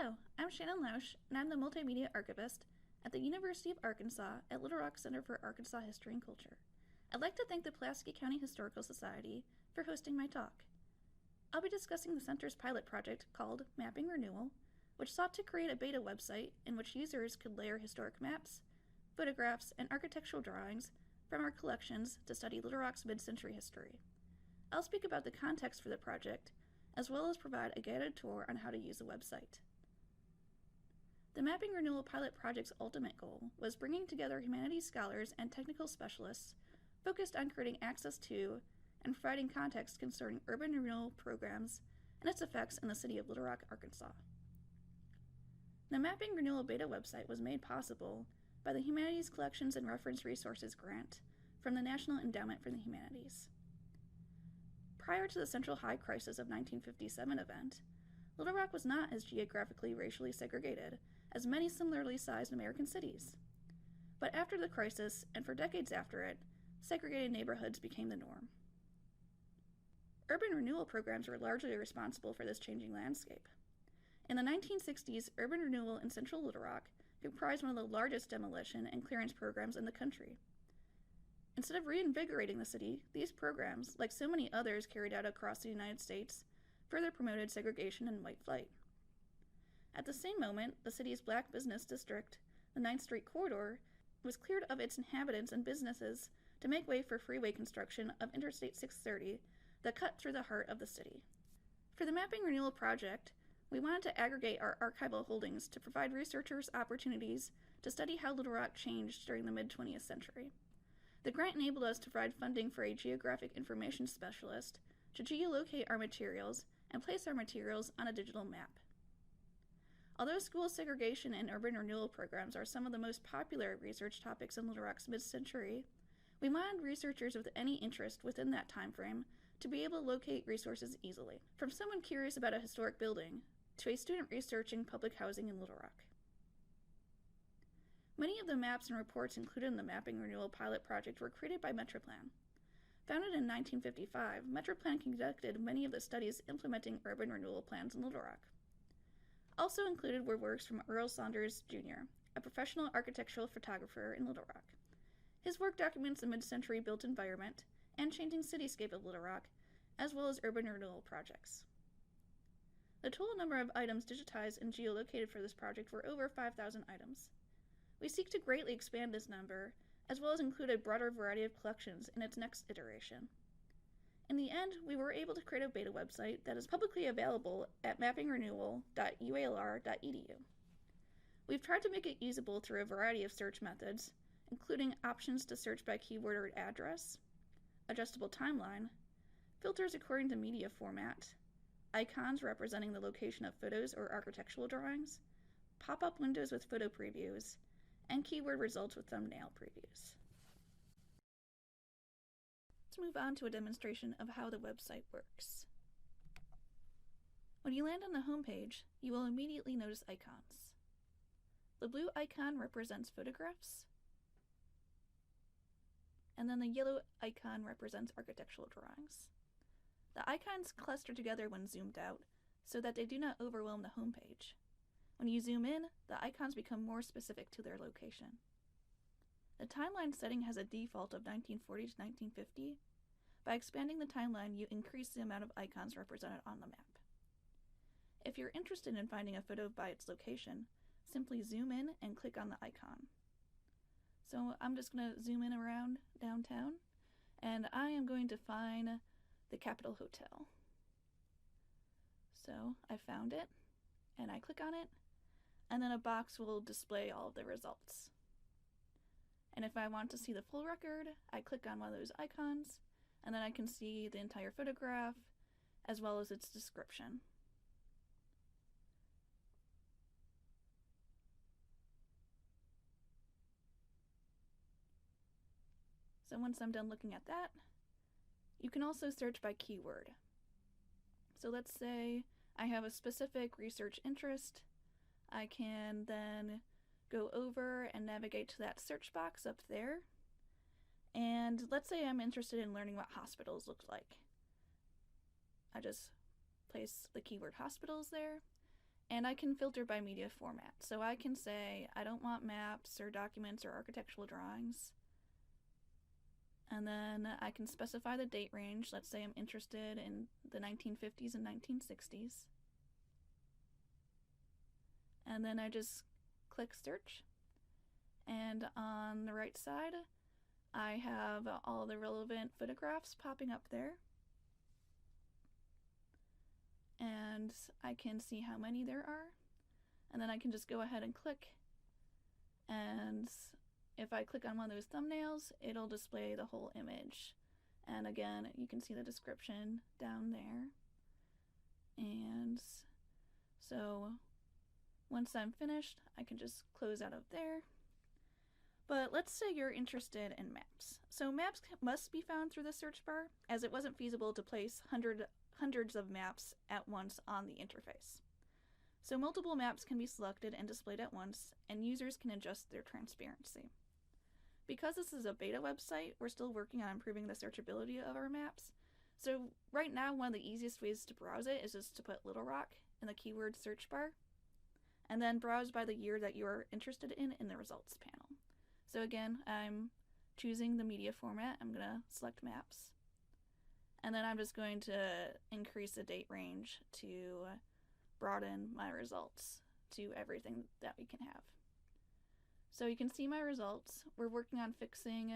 Hello, I'm Shannon Lausch, and I'm the Multimedia Archivist at the University of Arkansas at Little Rock Center for Arkansas History and Culture. I'd like to thank the Pulaski County Historical Society for hosting my talk. I'll be discussing the center's pilot project called Mapping Renewal, which sought to create a beta website in which users could layer historic maps, photographs, and architectural drawings from our collections to study Little Rock's mid-century history. I'll speak about the context for the project, as well as provide a guided tour on how to use the website. The Mapping Renewal pilot project's ultimate goal was bringing together humanities scholars and technical specialists focused on creating access to and providing context concerning urban renewal programs and its effects in the city of Little Rock, Arkansas. The Mapping Renewal beta website was made possible by the Humanities Collections and Reference Resources Grant from the National Endowment for the Humanities. Prior to the Central High Crisis of 1957 event, Little Rock was not as geographically racially segregated as many similarly sized American cities. But after the crisis, and for decades after it, segregated neighborhoods became the norm. Urban renewal programs were largely responsible for this changing landscape. In the 1960s, urban renewal in central Little Rock comprised one of the largest demolition and clearance programs in the country. Instead of reinvigorating the city, these programs, like so many others carried out across the United States, further promoted segregation and white flight. At the same moment, the city's black business district, the 9th Street Corridor, was cleared of its inhabitants and businesses to make way for freeway construction of Interstate 630 that cut through the heart of the city. For the Mapping Renewal project, we wanted to aggregate our archival holdings to provide researchers opportunities to study how Little Rock changed during the mid-20th century. The grant enabled us to provide funding for a geographic information specialist to geolocate our materials and place our materials on a digital map. Although school segregation and urban renewal programs are some of the most popular research topics in Little Rock's mid-century, we wanted researchers with any interest within that time frame to be able to locate resources easily, from someone curious about a historic building to a student researching public housing in Little Rock. Many of the maps and reports included in the Mapping Renewal pilot project were created by Metroplan. Founded in 1955, Metroplan conducted many of the studies implementing urban renewal plans in Little Rock. Also included were works from Earl Saunders, Jr., a professional architectural photographer in Little Rock. His work documents the mid-century built environment and changing cityscape of Little Rock, as well as urban renewal projects. The total number of items digitized and geolocated for this project were over 5,000 items. We seek to greatly expand this number, as well as include a broader variety of collections in its next iteration. In the end, we were able to create a beta website that is publicly available at mappingrenewal.ualr.edu. We've tried to make it usable through a variety of search methods, including options to search by keyword or address, adjustable timeline, filters according to media format, icons representing the location of photos or architectural drawings, pop-up windows with photo previews, and keyword results with thumbnail previews. Let's move on to a demonstration of how the website works. When you land on the homepage, you will immediately notice icons. The blue icon represents photographs, and then the yellow icon represents architectural drawings. The icons cluster together when zoomed out so that they do not overwhelm the homepage. When you zoom in, the icons become more specific to their location. The timeline setting has a default of 1940 to 1950. By expanding the timeline, you increase the amount of icons represented on the map. If you're interested in finding a photo by its location, simply zoom in and click on the icon. So I'm just going to zoom in around downtown, and I am going to find the Capitol Hotel. So I found it, and I click on it, and then a box will display all of the results. And if I want to see the full record, I click on one of those icons, and then I can see the entire photograph, as well as its description. So once I'm done looking at that, you can also search by keyword. So let's say I have a specific research interest. I can then go over and navigate to that search box up there. And let's say I'm interested in learning what hospitals look like. I just place the keyword hospitals there, And I can filter by media format. So I can say I don't want maps or documents or architectural drawings. And then I can specify the date range. Let's say I'm interested in the 1950s and 1960s. And then I just click search. And on the right side, I have all the relevant photographs popping up there. And I can see how many there are. And then I can just go ahead and click. And if I click on one of those thumbnails, it'll display the whole image. And again, you can see the description down there. And so once I'm finished, I can just close out of there. But let's say you're interested in maps. So maps must be found through the search bar, as it wasn't feasible to place hundreds of maps at once on the interface. So multiple maps can be selected and displayed at once, and users can adjust their transparency. Because this is a beta website, we're still working on improving the searchability of our maps. So right now, one of the easiest ways to browse it is just to put Little Rock in the keyword search bar, and then browse by the year that you are interested in the results panel. So again, I'm choosing the media format. I'm going to select maps. And then I'm just going to increase the date range to broaden my results to everything that we can have. So you can see my results. We're working on fixing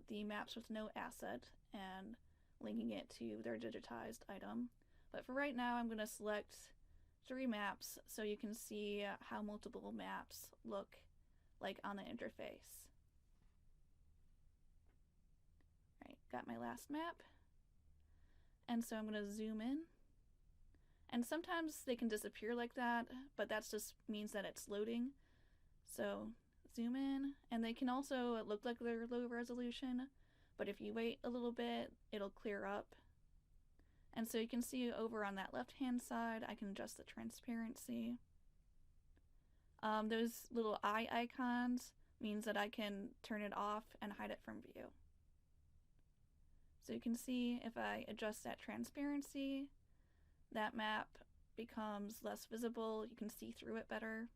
the maps with no asset and linking it to their digitized item. But for right now, I'm going to select 3 maps so you can see how multiple maps look like on the interface. Right, got my last map. And so I'm going to zoom in. And sometimes they can disappear like that, but that just means that it's loading. So zoom in, and they can also look like they're low resolution, but if you wait a little bit, it'll clear up. And so you can see over on that left-hand side, I can adjust the transparency. Those little eye icons means that I can turn it off and hide it from view. So you can see if I adjust that transparency, that map becomes less visible. You can see through it better.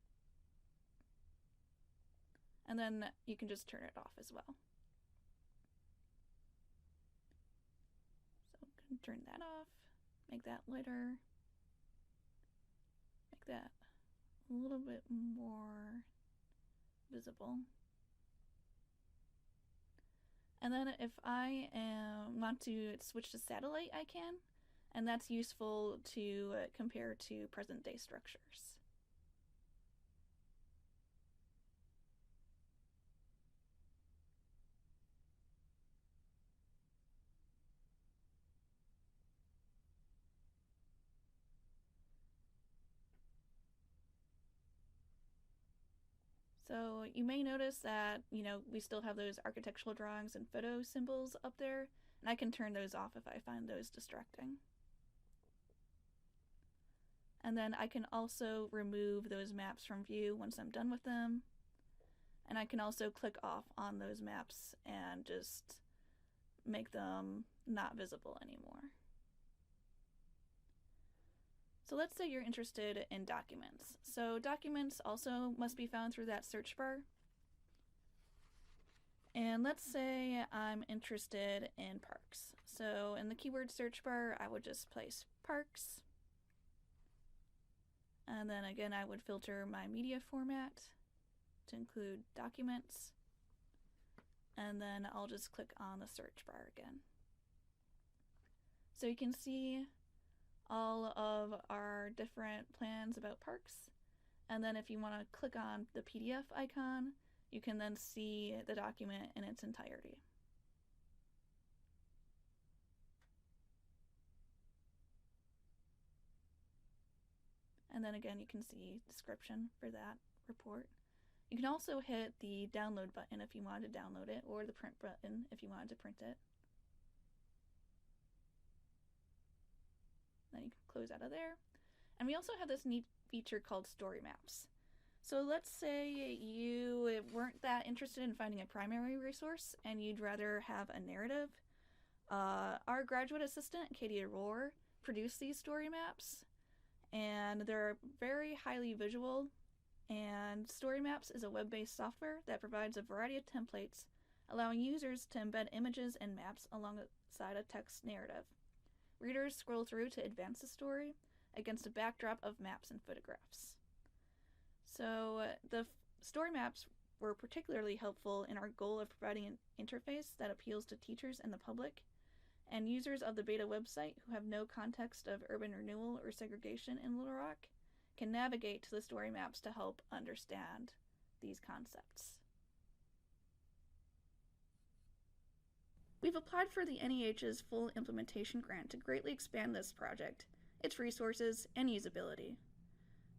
And then you can just turn it off as well. So I'm going to turn that off, make that lighter, make that a little bit more visible. And then if I want to switch to satellite, I can, and that's useful to compare to present day structures. So you may notice that, we still have those architectural drawings and photo symbols up there, and I can turn those off if I find those distracting. And then I can also remove those maps from view once I'm done with them. And I can also click off on those maps and just make them not visible anymore. So let's say you're interested in documents. So documents also must be found through that search bar. And let's say I'm interested in parks. So in the keyword search bar, I would just place parks. And then again, I would filter my media format to include documents. And then I'll just click on the search bar again. So you can see all of our different plans about parks. And then if you want to click on the PDF icon, you can then see the document in its entirety. And then again, you can see description for that report. You can also hit the download button if you wanted to download it, or the print button if you wanted to print it. Then you can close out of there. And we also have this neat feature called story maps. So let's say you weren't that interested in finding a primary resource and you'd rather have a narrative. Our graduate assistant, Katie Rohr, produced these story maps, and and they're very highly visual, and Story Maps is a web-based software that provides a variety of templates, allowing users to embed images and maps alongside a text narrative. Readers scroll through to advance the story against a backdrop of maps and photographs. So the story maps were particularly helpful in our goal of providing an interface that appeals to teachers and the public, and users of the beta website who have no context of urban renewal or segregation in Little Rock can navigate to the story maps to help understand these concepts. We've applied for the NEH's full implementation grant to greatly expand this project, its resources, and usability.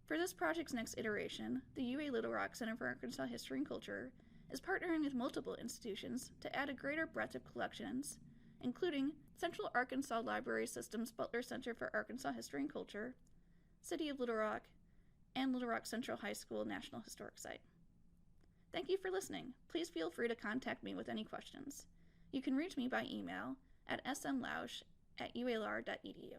For this project's next iteration, the UA Little Rock Center for Arkansas History and Culture is partnering with multiple institutions to add a greater breadth of collections, including Central Arkansas Library System's Butler Center for Arkansas History and Culture, City of Little Rock, and Little Rock Central High School National Historic Site. Thank you for listening. Please feel free to contact me with any questions. You can reach me by email at smlausch@ualr.edu.